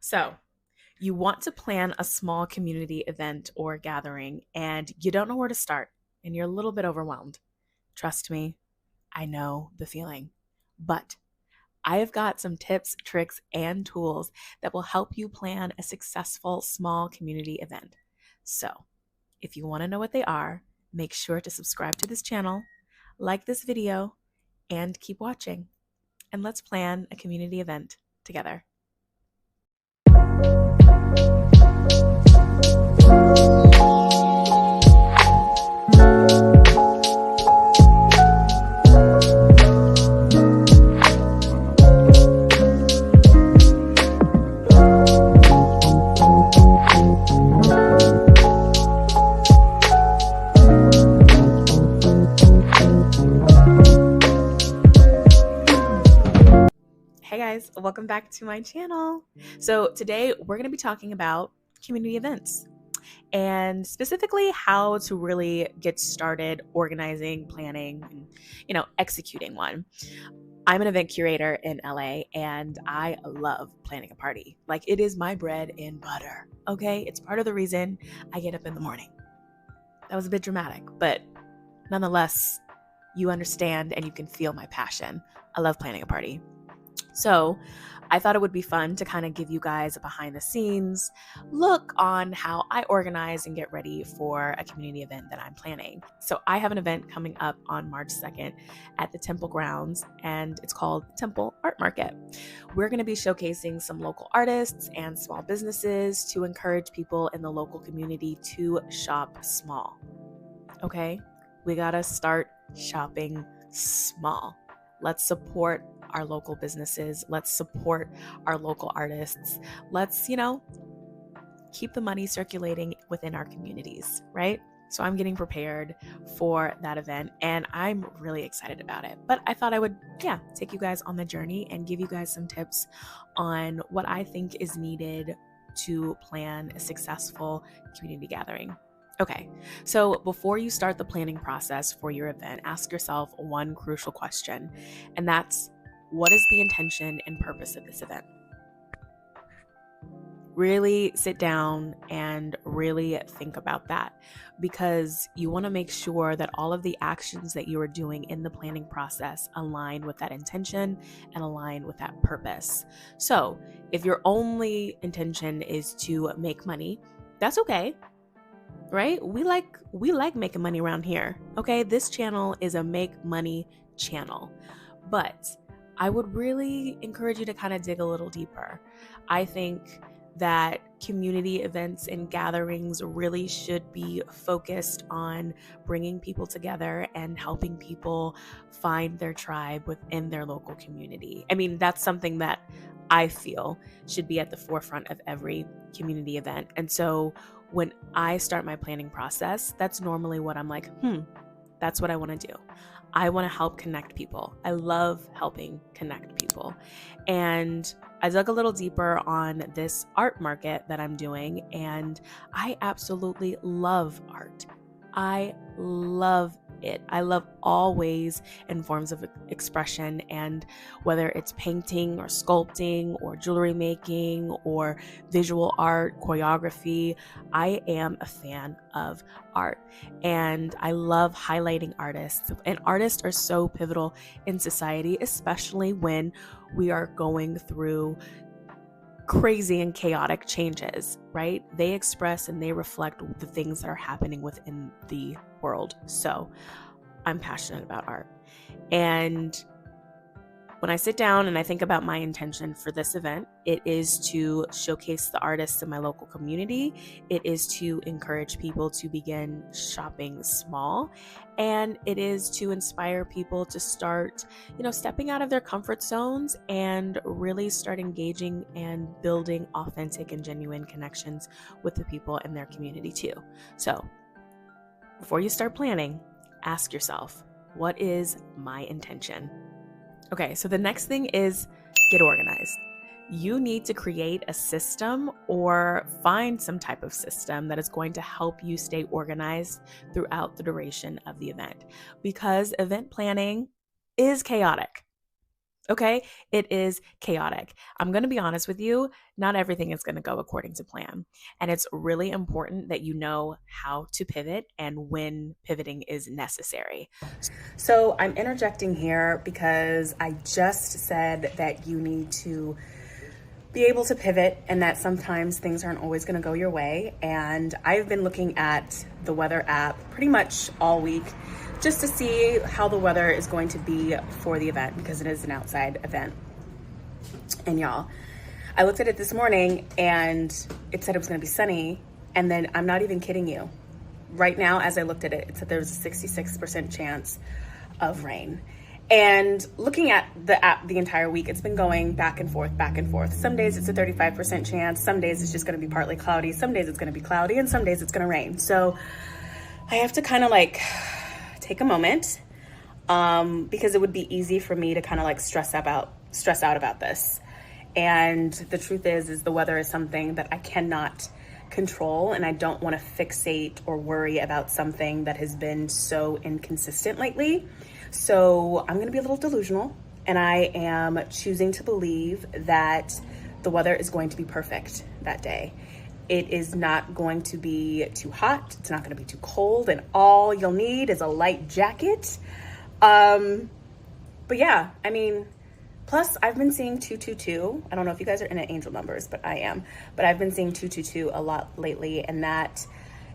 So, you want to plan a small community event or gathering, and you don't know where to start, and you're a little bit overwhelmed. Trust me, I know the feeling. But I have got some tips, tricks, and tools that will help you plan a successful small community event. So, if you want to know what they are, make sure to subscribe to this channel, like this video, and keep watching. And let's plan a community event together. Hey guys, welcome back to my channel. So today we're going to be talking about community events and specifically how to really get started organizing, planning, and executing one. I'm an event curator in LA and I love planning a party. Like, it is my bread and butter. Okay? It's part of the reason I get up in the morning. That was a bit dramatic, but nonetheless, you understand and you can feel my passion. I love planning a party. So I thought it would be fun to kind of give you guys a behind the scenes look on how I organize and get ready for a community event that I'm planning. So I have an event coming up on March 2nd at the Temple grounds, and it's called Temple Art Market. We're going to be showcasing some local artists and small businesses to encourage people in the local community to shop small. Okay? We got to start shopping small. Let's support our local businesses. Let's support our local artists. Let's, keep the money circulating within our communities, right? So I'm getting prepared for that event and I'm really excited about it. But I thought I would, take you guys on the journey and give you guys some tips on what I think is needed to plan a successful community gathering. Okay, so before you start the planning process for your event, ask yourself one crucial question, and that's, what is the intention and purpose of this event? Really sit down and really think about that, because you want to make sure that all of the actions that you are doing in the planning process align with that intention and align with that purpose. So if your only intention is to make money, that's okay. Right? We like making money around here. Okay? This channel is a make money channel. But I would really encourage you to kind of dig a little deeper. I think that community events and gatherings really should be focused on bringing people together and helping people find their tribe within their local community. I mean, that's something that I feel should be at the forefront of every community event. And so when I start my planning process, that's normally what I'm like, that's what I want to do. I want to help connect people. I love helping connect people. And I dug a little deeper on this art market that I'm doing, and I absolutely love art. I love it. I love all ways and forms of expression, and whether it's painting or sculpting or jewelry making or visual art, choreography, I am a fan of art. And I love highlighting artists. And artists are so pivotal in society, especially when we are going through crazy and chaotic changes, right? They express and they reflect the things that are happening within the world. So I'm passionate about art. And when I sit down and I think about my intention for this event, it is to showcase the artists in my local community. It is to encourage people to begin shopping small. And it is to inspire people to start, stepping out of their comfort zones and really start engaging and building authentic and genuine connections with the people in their community too. So before you start planning, ask yourself, what is my intention? Okay, so the next thing is get organized. You need to create a system or find some type of system that is going to help you stay organized throughout the duration of the event, because event planning is chaotic. Okay, it is chaotic. I'm going to be honest with you, not everything is going to go according to plan. And it's really important that you know how to pivot and when pivoting is necessary. So I'm interjecting here because I just said that you need to be able to pivot and that sometimes things aren't always going to go your way. And I've been looking at the weather app pretty much all week just to see how the weather is going to be for the event, because it is an outside event. And y'all, I looked at it this morning and it said it was going to be sunny. And then I'm not even kidding you. Right now, as I looked at it, it said there was a 66% chance of rain. And looking at the app the entire week, it's been going back and forth, back and forth. Some days it's a 35% chance. Some days it's just going to be partly cloudy. Some days it's going to be cloudy, and some days it's going to rain. So I have to kind of like take a moment because it would be easy for me to kind of like stress out about this. And the truth is the weather is something that I cannot control, and I don't want to fixate or worry about something that has been so inconsistent lately. So I'm going to be a little delusional, and I am choosing to believe that the weather is going to be perfect that day. It is not going to be too hot. It's not going to be too cold, and all you'll need is a light jacket. But yeah, I mean, plus I've been seeing 222. I don't know if you guys are into angel numbers, but I am. But I've been seeing 222 a lot lately, and that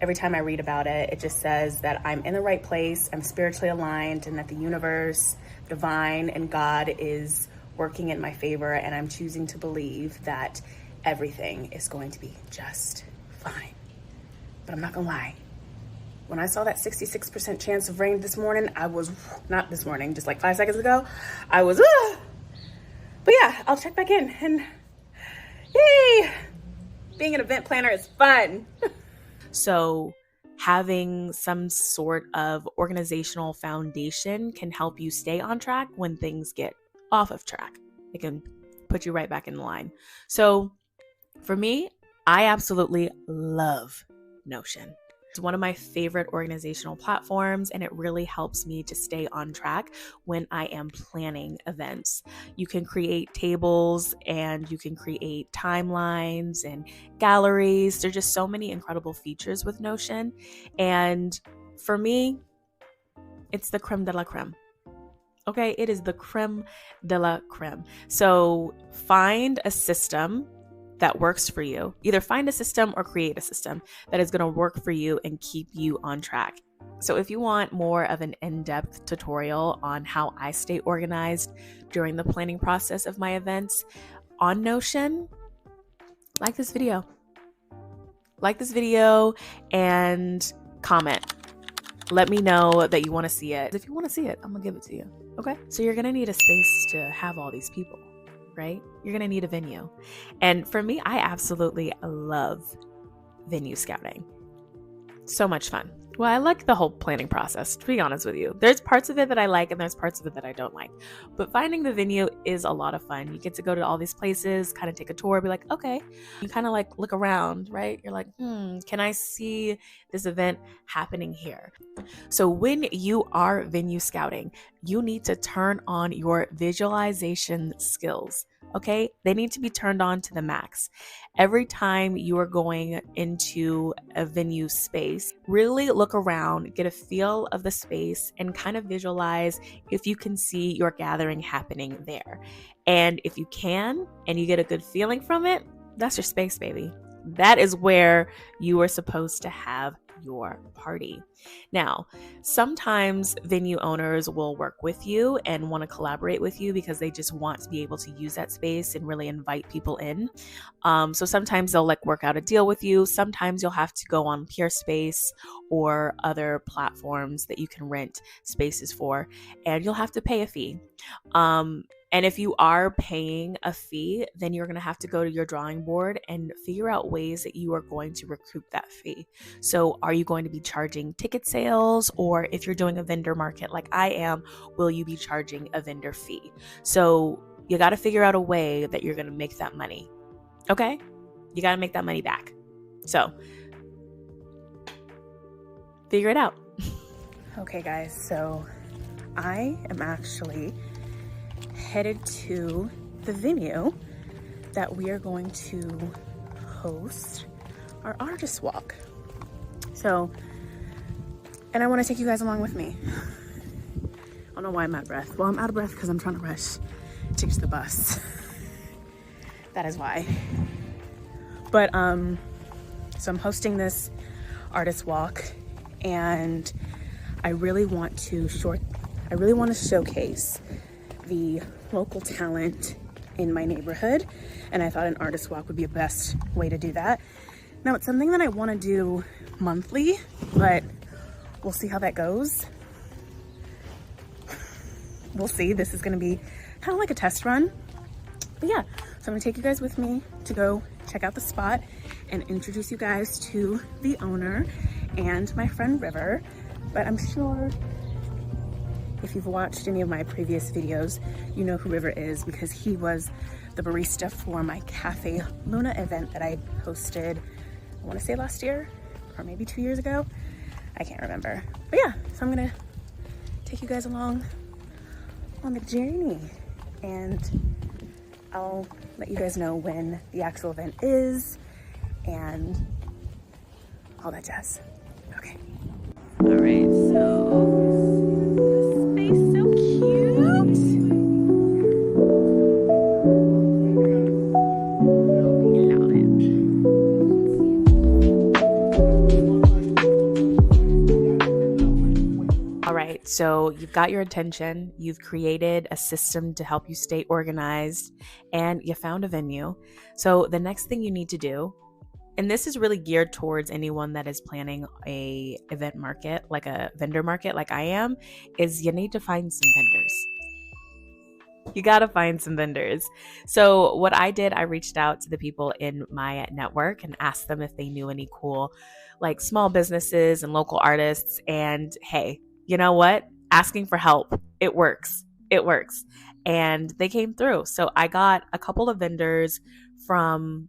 every time I read about it, it just says that I'm in the right place, I'm spiritually aligned, and that the universe, divine, and God is working in my favor, and I'm choosing to believe that everything is going to be just fine. But I'm not gonna lie. When I saw that 66% chance of rain this morning, I was, not this morning, just like 5 seconds ago, I was, But yeah, I'll check back in, and yay! Being an event planner is fun. So having some sort of organizational foundation can help you stay on track when things get off of track. It can put you right back in line. So for me, I absolutely love Notion. It's one of my favorite organizational platforms, and it really helps me to stay on track when I am planning events. You can create tables and you can create timelines and galleries. There's just so many incredible features with Notion. And for me, it's the creme de la creme. Okay, it is the creme de la creme. So find a system that works for you. Either find a system or create a system that is going to work for you and keep you on track. So if you want more of an in-depth tutorial on how I stay organized during the planning process of my events on Notion, like this video. Like this video and comment. Let me know that you want to see it. If you want to see it, I'm going to give it to you. Okay? So you're going to need a space to have all these people, right? You're going to need a venue. And for me, I absolutely love venue scouting. So much fun. Well, I like the whole planning process, to be honest with you. There's parts of it that I like and there's parts of it that I don't like. But finding the venue is a lot of fun. You get to go to all these places, kind of take a tour, be like, okay. You kind of like look around, right? You're like, can I see this event happening here? So when you are venue scouting, you need to turn on your visualization skills. Okay, they need to be turned on to the max. Every time you are going into a venue space, really look around, get a feel of the space, and kind of visualize if you can see your gathering happening there. And if you can, and you get a good feeling from it, that's your space, baby. That is where you are supposed to have your party. Now, sometimes venue owners will work with you and want to collaborate with you because they just want to be able to use that space and really invite people in. So sometimes they'll like work out a deal with you. Sometimes you'll have to go on Peerspace or other platforms that you can rent spaces for, and you'll have to pay a fee. And if you are paying a fee, then you're going to have to go to your drawing board and figure out ways that you are going to recoup that fee. So are you going to be charging ticket sales, or if you're doing a vendor market like I am, will you be charging a vendor fee? So you got to figure out a way that you're going to make that money. Okay? You got to make that money back. So figure it out. Okay, guys. So I am actually headed to the venue that we are going to host our artist walk. So, and I want to take you guys along with me. I don't know why I'm out of breath. Well, I'm out of breath because I'm trying to rush to get to the bus. That is why. But so I'm hosting this artist walk, and I really want to showcase the local talent in my neighborhood, and I thought an artist walk would be the best way to do that. Now, it's something that I want to do monthly, but we'll see how that goes. We'll see. This is going to be kind of like a test run. But yeah, so I'm going to take you guys with me to go check out the spot and introduce you guys to the owner and my friend River. But I'm sure if you've watched any of my previous videos, you know who River is, because he was the barista for my Cafe Luna event that I hosted, I want to say last year or maybe 2 years ago. I can't remember. But yeah, so I'm going to take you guys along on the journey, and I'll let you guys know when the actual event is and all that jazz. Okay. All right, so this space is so cute. All right, so you've got your attention, you've created a system to help you stay organized, and you found a venue. So the next thing you need to do, and this is really geared towards anyone that is planning a event market, like a vendor market like I am, is you need to find some vendors. You got to find some vendors. So what I did, I reached out to the people in my network and asked them if they knew any cool, like small businesses and local artists. And hey, you know what? Asking for help, it works. It works. And they came through. So I got a couple of vendors from,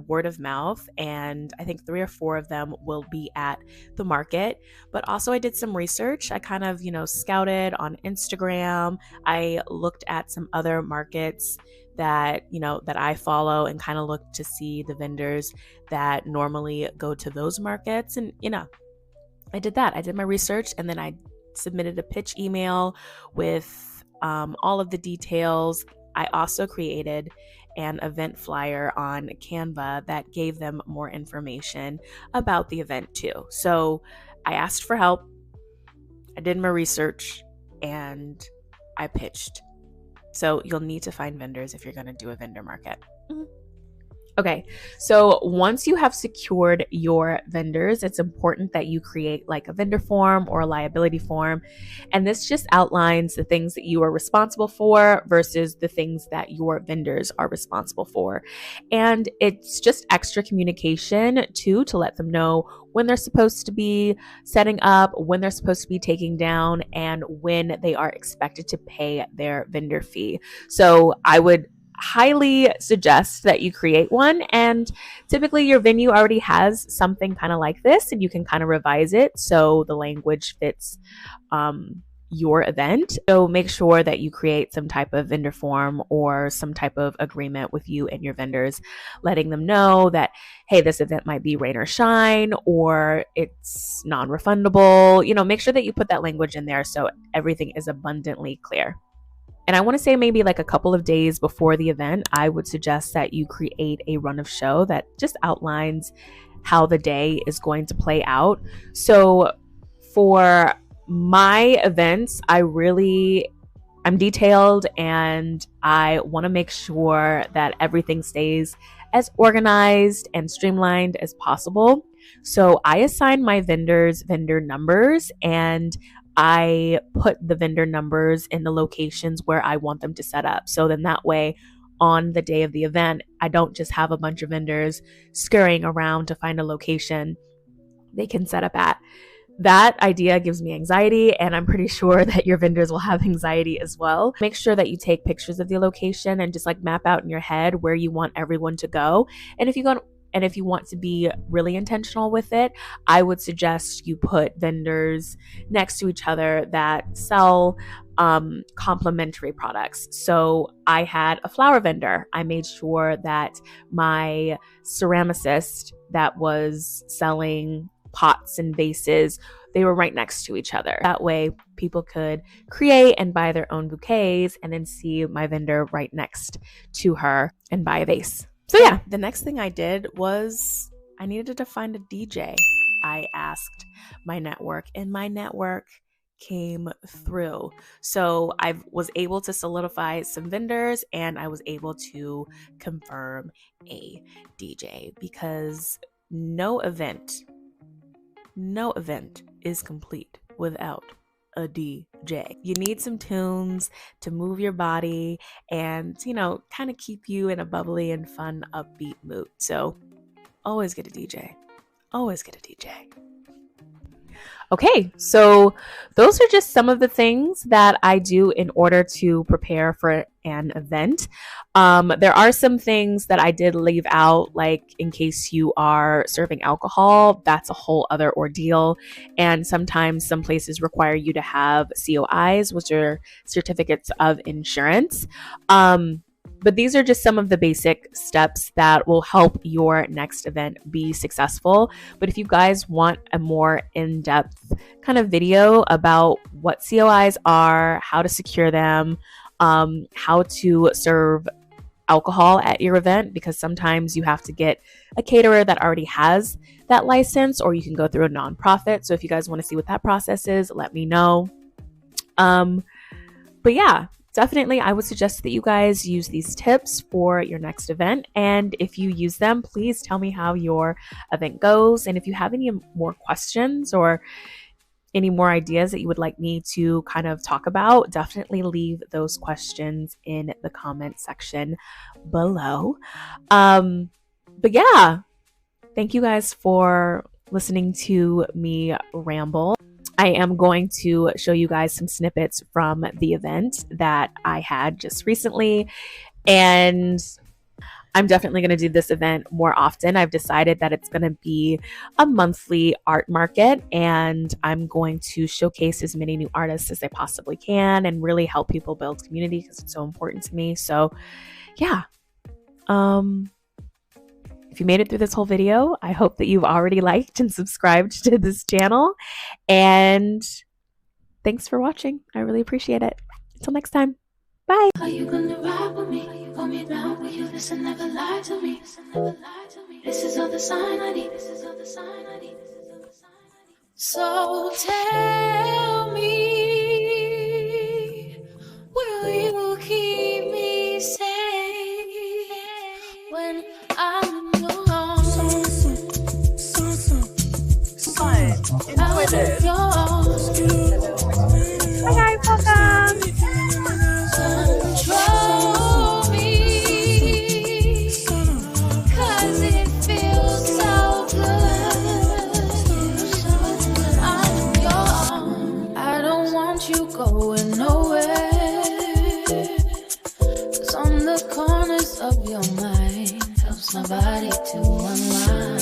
word of mouth, and I think 3 or 4 of them will be at the market. But also I did some research. I kind of, scouted on Instagram. I looked at some other markets that, that I follow and kind of looked to see the vendors that normally go to those markets. And, I did that. I did my research, and then I submitted a pitch email with all of the details. I also created an event flyer on Canva that gave them more information about the event too. So I asked for help, I did my research, and I pitched. So you'll need to find vendors if you're going to do a vendor market. Okay, so once you have secured your vendors, it's important that you create like a vendor form or a liability form. And this just outlines the things that you are responsible for versus the things that your vendors are responsible for. And it's just extra communication too, to let them know when they're supposed to be setting up, when they're supposed to be taking down, and when they are expected to pay their vendor fee. So I would highly suggest that you create one, and typically your venue already has something kind of like this, and you can kind of revise it so the language fits your event. So make sure that you create some type of vendor form or some type of agreement with you and your vendors, letting them know that, hey, this event might be rain or shine, or it's non-refundable. Make sure that you put that language in there so everything is abundantly clear. And I want to say maybe like a couple of days before the event, I would suggest that you create a run of show that just outlines how the day is going to play out. So for my events, I'm detailed, and I want to make sure that everything stays as organized and streamlined as possible. So I assign my vendors vendor numbers, and I put the vendor numbers in the locations where I want them to set up. So then that way, on the day of the event, I don't just have a bunch of vendors scurrying around to find a location they can set up at. That idea gives me anxiety, and I'm pretty sure that your vendors will have anxiety as well. Make sure that you take pictures of the location and just like map out in your head where you want everyone to go. And if you want to be really intentional with it, I would suggest you put vendors next to each other that sell complementary products. So I had a flower vendor. I made sure that my ceramicist that was selling pots and vases, they were right next to each other. That way people could create and buy their own bouquets and then see my vendor right next to her and buy a vase. So yeah, the next thing I did was I needed to find a DJ. I asked my network, and my network came through. So I was able to solidify some vendors, and I was able to confirm a DJ, because no event is complete without a DJ. You need some tunes to move your body and, kind of keep you in a bubbly and fun, upbeat mood. So always get a DJ. Always get a DJ. Okay, so those are just some of the things that I do in order to prepare for an event. There are some things that I did leave out, like in case you are serving alcohol, that's a whole other ordeal. And sometimes some places require you to have COIs, which are certificates of insurance. But these are just some of the basic steps that will help your next event be successful. But if you guys want a more in-depth kind of video about what COIs are, how to secure them, how to serve alcohol at your event, because sometimes you have to get a caterer that already has that license, or you can go through a nonprofit. So if you guys want to see what that process is, let me know. But yeah, definitely, I would suggest that you guys use these tips for your next event. And if you use them, please tell me how your event goes. And if you have any more questions or any more ideas that you would like me to kind of talk about, definitely leave those questions in the comment section below. But yeah, thank you guys for listening to me ramble. I am going to show you guys some snippets from the event that I had just recently, and I'm definitely going to do this event more often. I've decided that it's going to be a monthly art market, and I'm going to showcase as many new artists as I possibly can and really help people build community, because it's so important to me. So yeah, if you made it through this whole video, I hope that you've already liked and subscribed to this channel. And thanks for watching. I really appreciate it. Until next time. Bye. Are you gonna ride with me? Hold me down with you. Listen, never lie to me. This is all the sign I need. So tell me, will you keep me safe when I'm in your arms? Enjoy this. Hi guys, welcome. Control me, 'cause it feels so good. I'm in your arms. I don't want you going nowhere, 'cause on the corners of your mind helps my body to unwind.